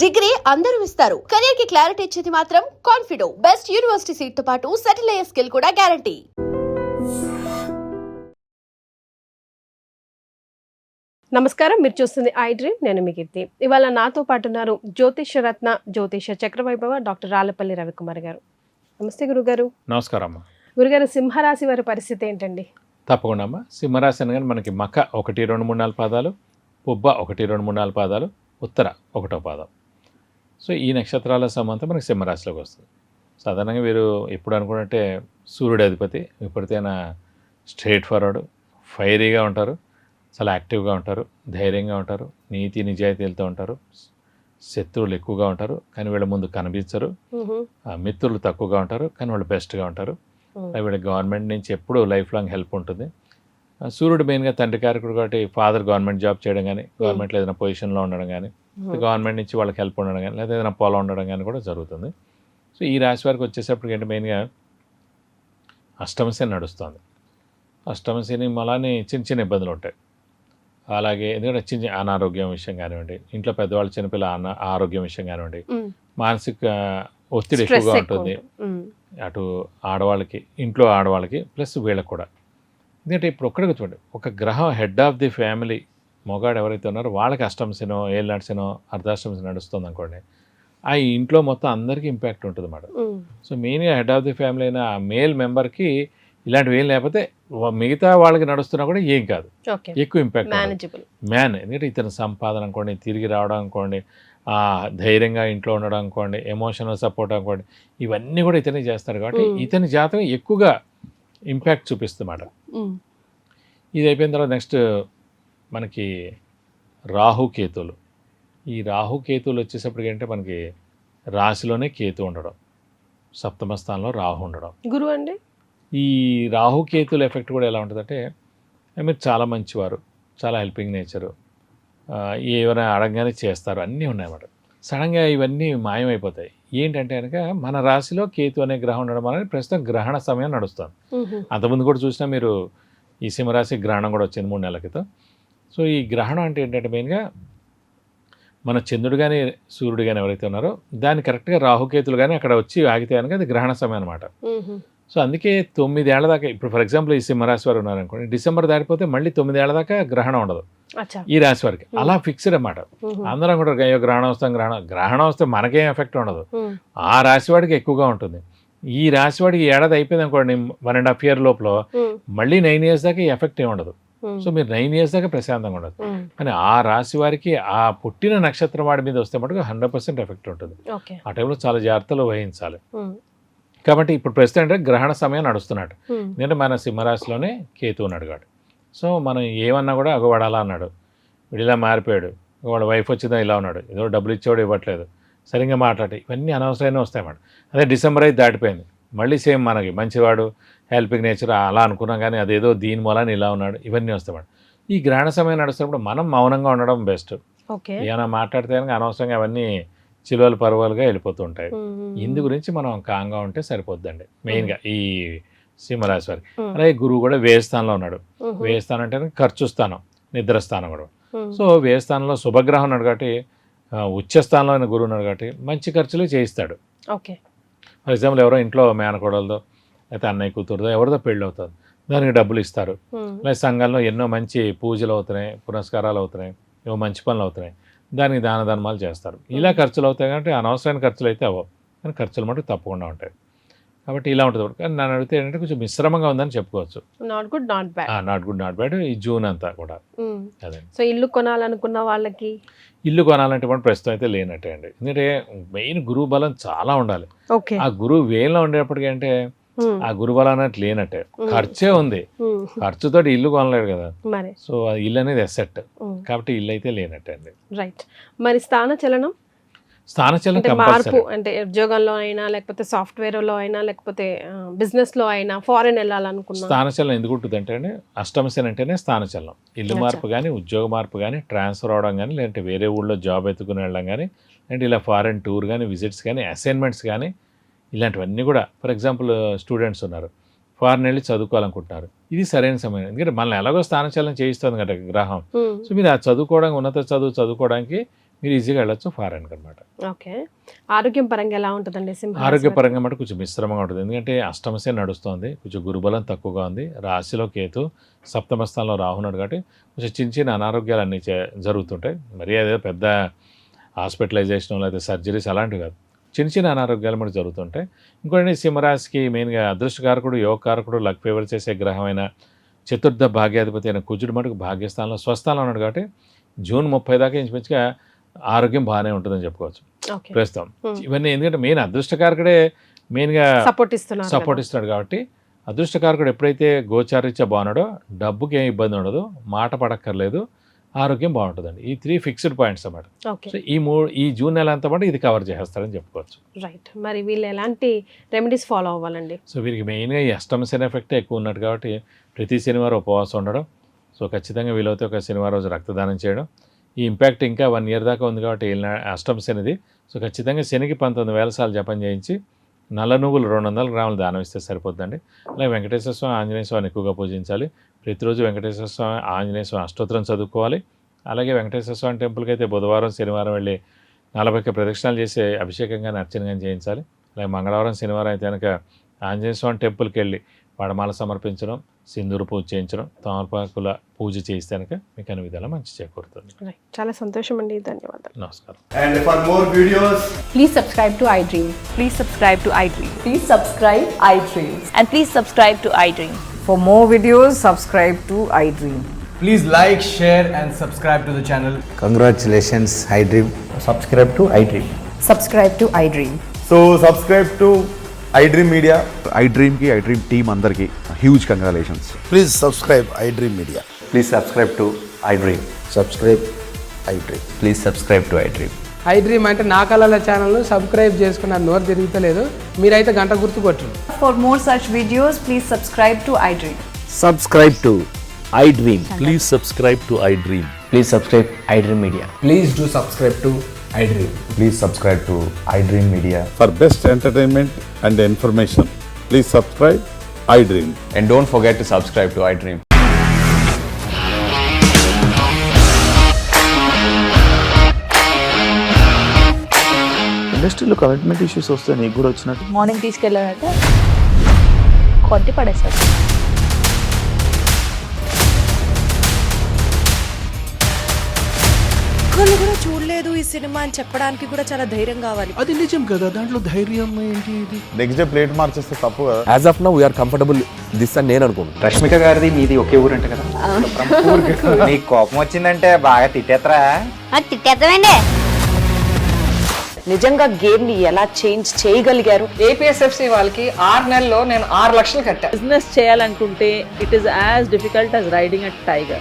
Degree అందరూ ఇస్తారు. Career కి క్లారిటీ ఇచ్చేది మాత్రం కాన్ఫిడో. బెస్ట్ యూనివర్సిటీ సీట్ తో పాటు సెటిల్ అయ్యే స్కిల్ కూడా గ్యారంటీ. నమస్కారం, మీరు చూస్తుంది ఐ డ్రీమ్. నేను మీ కీర్తి. ఇవాళ నాతో పాటు ఉన్నారు జ్యోతిష రత్న, జ్యోతిష చక్రవైభవ డాక్టర్ రాళ్లపల్లి రవికుమార్ గారు. నమస్తే గురుగారు. నమస్కారం అమ్మ. గురుగారు, సింహరాశి వారి పరిస్థితి ఏంటండి? తప్పకుండా అమ్మ. సింహరాశి అనగానే మనకి మఖ 1, 2, 3, 4 పాదాలు, పుబ్బ 1, 2, 3, 4 పాదాలు, ఉత్తర 1వ పాదం. సో ఈ నక్షత్రాల సమంతా మనకి సింహరాశిలోకి వస్తుంది. సాధారణంగా వీరు ఎప్పుడు అనుకుంటే సూర్యుడు అధిపతి, ఎప్పటికైనా స్ట్రైట్ ఫార్వర్డ్, ఫైరీగా ఉంటారు, చాలా యాక్టివ్గా ఉంటారు, ధైర్యంగా ఉంటారు, నీతి నిజాయితీలతో ఉంటారు, శత్రువులు ఎక్కువగా ఉంటారు కానీ వీళ్ళ ముందు కనిపించరు, మిత్రులు తక్కువగా ఉంటారు కానీ వాళ్ళు బెస్ట్గా ఉంటారు. వీళ్ళ గవర్నమెంట్ నుంచి ఎప్పుడూ లైఫ్ లాంగ్ హెల్ప్ ఉంటుంది. సూర్యుడు మెయిన్గా తండ్రి కారకుడు కాబట్టి ఫాదర్ గవర్నమెంట్ జాబ్ చేయడం కానీ, గవర్నమెంట్లో ఏదైనా పొజిషన్లో ఉండడం కానీ, గవర్నమెంట్ నుంచి వాళ్ళకి హెల్ప్ ఉండడం కానీ, లేదా ఏదైనా పొలం ఉండడం కానీ కూడా జరుగుతుంది. సో ఈ రాశి వారికి వచ్చేసప్పటికి ఏంటి మెయిన్గా అష్టమశని నడుస్తుంది. అష్టమశని మలాని చిన్న చిన్న ఇబ్బందులు ఉంటాయి. అలాగే ఎందుకంటే చిన్న అనారోగ్యం విషయం కానివ్వండి, ఇంట్లో పెద్దవాళ్ళు చిన్నపిల్ల ఆరోగ్యం విషయం కానివ్వండి, మానసిక ఒత్తిడి ఎక్కువగా ఉంటుంది అటు ఆడవాళ్ళకి, ఇంట్లో ఆడవాళ్ళకి ప్లస్ వీళ్ళకి కూడా. ఎందుకంటే ఇప్పుడు ఒక్కడికి చూడండి, ఒక గ్రహం హెడ్ ఆఫ్ ది ఫ్యామిలీ మొగాడు ఎవరైతే ఉన్నారో వాళ్ళకి అష్టమశనో ఏళ్ళనాటిశనో అర్ధాష్టమశనో నడుస్తుంది అనుకోండి, ఆ ఇంట్లో మొత్తం అందరికీ ఇంపాక్ట్ ఉంటుంది అన్నమాట. సో మెయిన్గా హెడ్ ఆఫ్ ది ఫ్యామిలీ అయిన ఆ మేల్ మెంబర్కి ఇలాంటివి ఏం లేకపోతే మిగతా వాళ్ళకి నడుస్తున్నా కూడా ఏం కాదు, ఎక్కువ ఇంపాక్ట్ మ్యాన్. ఎందుకంటే ఇతని సంపాదన అనుకోండి, తిరిగి రావడం అనుకోండి, ధైర్యంగా ఇంట్లో ఉండడం అనుకోండి, ఎమోషనల్ సపోర్ట్ అనుకోండి, ఇవన్నీ కూడా ఇతనే చేస్తారు కాబట్టి ఇతని జాతకం ఎక్కువగా ఇంపాక్ట్ చూపిస్తుందన్నమాట. ఇది అయిపోయిన తర్వాత నెక్స్ట్ మనకి రాహుకేతులు. ఈ రాహుకేతులు వచ్చేసప్పటికి అంటే మనకి రాశిలోనే కేతు ఉండడం, సప్తమ స్థానంలో రాహు ఉండడం. గురువు అండి, ఈ రాహుకేతుల ఎఫెక్ట్ కూడా ఎలా ఉంటుందంటే మీరు చాలా మంచివారు, చాలా హెల్పింగ్ నేచరు, ఏమైనా అడగగానే చేస్తారు, అన్నీ ఉన్నాయన్నమాట. సడన్గా ఇవన్నీ మాయమైపోతాయి. ఏంటంటే కనుక మన రాశిలో కేతు అనే గ్రహం ఉండడం అనేది ప్రస్తుతం గ్రహణ సమయం నడుస్తుంది. అంతకుముందు కూడా చూసినా మీరు ఈ సింహరాశి గ్రహణం కూడా వచ్చింది 3 నెలల క్రితం. సో ఈ గ్రహణం అంటే ఏంటంటే మెయిన్గా మన చంద్రుడు కానీ సూర్యుడు కానీ ఎవరైతే ఉన్నారో దాన్ని కరెక్ట్గా రాహుకేతులు కానీ అక్కడ వచ్చి ఆగితే కనుక అది గ్రహణ సమయం అనమాట. సో అందుకే 9 ఏళ్ల దాకా, ఇప్పుడు ఫర్ ఎగ్జాంపుల్ ఈ సింహరాశి వారు ఉన్నారనుకోండి, డిసెంబర్ దాటిపోతే మళ్ళీ 9 ఏళ్ల దాకా గ్రహణం ఉండదు ఈ రాశి వారికి. అలా ఫిక్స్డ్ అన్నమాట. అందరం కూడా అయ్యో గ్రహణం వస్తాం, గ్రహణం వస్తే మనకేం ఎఫెక్ట్ ఉండదు, ఆ రాశి వాడికి ఎక్కువగా ఉంటుంది. ఈ రాశి వాడికి ఏడాది అయిపోయింది అనుకోండి, 1.5 year లోపల మళ్ళీ 9 years దాకా ఈ ఎఫెక్ట్ ఏమి ఉండదు. సో మీరు 9 years దాకా ప్రశాంతంగా ఉండదు. కానీ ఆ రాశి వారికి ఆ పుట్టిన నక్షత్రం వాడి మీద వస్తే మటుకు 100% ఎఫెక్ట్ ఉంటుంది. ఆ టైంలో చాలా జాగ్రత్తలు వహించాలి. కాబట్టి ఇప్పుడు ప్రస్తుతం అంటే గ్రహణ సమయం నడుస్తున్నాడు. ఎందుకంటే మన సింహరాశిలోనే కేతు ఉన్నాడు కాబట్టి. సో మనం ఏమన్నా కూడా వాడు అలా అన్నాడు, వీడు ఇలా మారిపోయాడు, వాడు వైఫ్ వచ్చిందా ఇలా ఉన్నాడు, ఏదో డబ్బులు ఇచ్చేవాడు ఇవ్వట్లేదు, సరిగ్గా మాట్లాడి, ఇవన్నీ అనవసరమైన వస్తాయన్నమాట. అదే డిసెంబర్ అయితే దాటిపోయింది, మళ్ళీ సేమ్ మనకి మంచివాడు, హెల్పింగ్ నేచర్ అలా అనుకున్నాం కానీ అదేదో దీని మూలాన్ని ఇలా ఉన్నాడు, ఇవన్నీ వస్తాయన్నమాట. ఈ గ్రహణ సమయం నడుస్తున్నప్పుడు మనం మౌనంగా ఉండడం బెస్ట్. ఏమైనా మాట్లాడితే కనుక అనవసరంగా అవన్నీ చిలువలు పరువలుగా వెళ్ళిపోతూ ఉంటాయి. ఇందు గురించి మనం కాంగా ఉంటే సరిపోద్దండి మెయిన్గా ఈ సింహరాశి వారికి. అలాగే గురువు కూడా వ్యయస్థానంలో ఉన్నాడు. వ్యయస్థానం అంటే ఖర్చు స్థానం, నిద్ర స్థానం కూడా. సో వ్యయస్థానంలో శుభగ్రహం ఉన్నాడు కాబట్టి, ఉచ్చస్థానంలో అయిన గురువు ఉన్నాడు కాబట్టి మంచి ఖర్చులు చేయిస్తాడు. ఫర్ ఎగ్జాంపుల్ ఎవరో ఇంట్లో మేనకోడలతో లేకపోతే అన్నయ్య కూతురుతో ఎవరితో పెళ్ళి అవుతుంది, దానికి డబ్బులు ఇస్తారు. లేదా సంఘంలో ఎన్నో మంచి పూజలు అవుతున్నాయి, పునస్కారాలు అవుతున్నాయి, ఏవో మంచి పనులు అవుతున్నాయి, దానికి దాన ధర్మాలు చేస్తారు. ఇలా ఖర్చులు అవుతాయి కాబట్టి అనవసరమైన ఖర్చులు అయితే అవ్వవు, కానీ ఖర్చులు మటుకు తప్పకుండా ఉంటాయి. కాబట్టి ఇలా ఉంటుంది. కానీ నన్ను అడిగితే ఏంటంటే కొంచెం మిశ్రమంగా ఉందని చెప్పుకోవచ్చు. నాట్ గుడ్ నాట్ బ్యాడ్ ఈ జూన్ అంతా కూడా. అదే. సో ఇల్లు కొనాలనుకున్న వాళ్ళకి, ఇల్లు కొనాలంటే మనం ప్రస్తుతం అయితే లేనట్టే అండి. ఎందుకంటే మెయిన్ గురువు బలం చాలా ఉండాలి. ఆ గురువు వేలలో ఉండేప్పటికీ అంటే ఆ గురుబలం అనేది లేనట్టే. ఖర్చే ఉంది, ఖర్చుతో ఇల్లు కొనలేడు కదా. సో ఇల్లు అనేది అసెట్ కాబట్టి ఇల్లు అయితే లేనట్టే అండి. రైట్. మరి స్థానచలనం మార్పు అంటే ఉద్యోగంలో అయినా, లేకపోతే సాఫ్ట్వేర్ లో అయినా, లేకపోతే బిజినెస్ లో అయినా, ఫారెన్ వెళ్ళాలనుకున్నా స్థానచలనం ఎందుకు ఉంటుంది అంటే అష్టమశని అంటేనే స్థానచలనం. ఇల్లు మార్పు కానీ, ఉద్యోగ మార్పు కానీ, ట్రాన్స్ఫర్ అవడం కానీ, లేదంటే వేరే ఊళ్ళో జాబ్ ఎత్తుకుని వెళ్ళడం కానీ, అంటే ఇలా ఫారెన్ టూర్ కానీ, విజిట్స్ కానీ, అసైన్మెంట్స్ కానీ, ఇలాంటివన్నీ కూడా. ఫర్ ఎగ్జాంపుల్ స్టూడెంట్స్ ఉన్నారు, ఫారెన్ వెళ్ళి చదువుకోవాలనుకుంటున్నారు, ఇది సరైన సమయం. ఎందుకంటే మనల్ని ఎలాగో స్థానచలనం చేయిస్తుంది కదా గ్రహం. సో మీరు ఆ చదువుకోవడానికి, ఉన్నత చదువుకోవడానికి మీరు ఈజీగా వెళ్ళొచ్చు ఫారెన్కి అనమాట. ఓకే. ఆరోగ్యం పరంగా ఎలా ఉంటుందండి సింహరాశి? ఆరోగ్యపరంగా మటు కొంచెం మిశ్రమంగా ఉంటుంది. ఎందుకంటే అష్టమశని నడుస్తుంది, కొంచెం గురుబలం తక్కువగా ఉంది, రాశిలో కేతు, సప్తమ స్థానంలో రాహు ఉన్నాడు కాబట్టి కొంచెం చిన్న చిన్న అనారోగ్యాలు అన్నీ జరుగుతుంటాయి. మరీ అదే పెద్ద హాస్పిటలైజేషన్ లేకపోతే సర్జరీస్ అలాంటివి కాదు, చిన్న చిన్న అనారోగ్యాలు మనకు జరుగుతుంటాయి. ఇంకోటి సింహరాశికి మెయిన్గా అదృష్టకారకుడు, యోగకారకుడు, లక్ ఫేవర్ చేసే గ్రహమైన చతుర్థ భాగ్యాధిపతి అయిన కుజుడు మటుకు భాగ్యస్థానంలో స్వస్థానంలో ఉన్నాడు కాబట్టి జూన్ 30 దాకా ఇంచుమించుగా ఆరోగ్యం బాగానే ఉంటుందని చెప్పుకోవచ్చు ఓకే. ప్రస్తుతం. ఇవన్నీ ఎందుకంటే మెయిన్ అదృష్టకారకుడే మెయిన్గా సపోర్ట్ ఇస్తున్నాడు కాబట్టి అదృష్టకారకుడు ఎప్పుడైతే గోచారీత్యా బాగున్నాడో డబ్బుకి ఏం ఇబ్బంది ఉండదు, మాట పడక్కర్లేదు, ఆరోగ్యం బాగుంటుందండి. ఈ 3 ఫిక్స్డ్ పాయింట్స్ అన్నమాట. ఓకే. సో ఈ జూన్ నెల అంతా పాటు ఇది కవర్ చేస్తారని చెప్పుకోవచ్చు. రైట్. మరి వీళ్ళు ఎలాంటి రెమెడీస్ ఫాలో అవ్వాలండి? సో వీరికి మెయిన్గా ఈ అష్టమ శని ఎఫెక్టే ఎక్కువ ఉన్నట్టు కాబట్టి ప్రతి శనివారం ఉపవాసం ఉండడం, సో ఖచ్చితంగా వీలైతే ఒక శనివారం రోజు రక్తదానం చేయడం. ఈ ఇంపాక్ట్ ఇంకా 1 year దాకా ఉంది కాబట్టి అష్టమ శనిది. సో ఖచ్చితంగా శనికి 19,000 సార్లు జపం చేయించి నల్ల నువ్వులు 200 గ్రాములు దానం ఇస్తే సరిపోతుందండి. అలాగే వెంకటేశ్వర స్వామి, ఆంజనేయ స్వామిని ఎక్కువగా పూజించాలి. ప్రతిరోజు వెంకటేశ్వర స్వామి, ఆంజనేయ స్వామి అష్టోత్తరం చదువుకోవాలి. అలాగే వెంకటేశ్వర స్వామి టెంపుల్కి అయితే బుధవారం, శనివారం వెళ్ళి 40 ప్రదక్షిణాలు చేసి అభిషేకంగా అర్చనగా చేయించాలి. అలాగే మంగళవారం, శనివారం అయితే కనుక ఆంజనేయ స్వామి టెంపుల్కి వెళ్ళి వడమాల సమర్పించడం, సింధూరు పూజ చేయించడం, తమలపాకుల పూజ చేస్తే కనుక మీకు అన్ని విధాలా మంచి చేకూరుతుంది. రైట్. చాలా సంతోషం అండి, ధన్యవాదాలు. నమస్కారం. And for more videos, Please subscribe to iDream. Please subscribe to iDream. Please subscribe iDream. And please subscribe to iDream. For more videos, subscribe to iDream. please like, share and subscribe to the channel. Congratulations, iDream. Subscribe to iDream. Subscribe to iDream. So subscribe to iDream Media. iDream की iDream team अंदर की huge congratulations. Please subscribe iDream Media. Please subscribe to iDream. Subscribe iDream. Please subscribe to iDream. iDream అంటే నా కళల ఛానల్ను subscribe చేసుకున్న నోరు తిరుగుతలేదు, మీరైతే గంట గుర్తు కొట్టండి. For more such videos, please subscribe to iDream. Subscribe to iDream. Please subscribe to iDream. Please subscribe iDream Media. Please do subscribe to iDream. Please subscribe to iDream Media. For best entertainment and information, please subscribe iDream. And don't forget to subscribe to iDream. ఇండస్ట్రీలో commitment issues వస్తే నీకు కూడా వచ్చినట్టు morning తీసుకెళ్ళారంటే కొట్టి పడేస్తారు. ఒక్కళ్ళు కూడా చూడలేదు ఈ సినిమా అని చెప్పడానికి కూడా చాలా ధైర్యం కావాలి. అది నిజం కదా, దాంట్లో ధైర్యం ఏంటి? ఇది నెక్స్ట్ డే ప్లేట్ మార్చేస్తే తప్పు కదా. As of now, we are comfortable this అని నేను అనుకుంటున్నాను. రష్మిక గారిది మీది ఒకే ఊరంట కదా. నీకు కోపం వచ్చిందంటే బాగా తిట్టేత్తరా? తిట్టేద్దామండి. నిజంగా గేమ్ ని ఎలా చేంజ్ చేయగలిగారు? APSFC వాళ్ళకి 6 నెలల్లో నేను 6 లక్షలు కట్టా. బిజినెస్ చేయాలనుకుంటే it is as difficult as riding a tiger.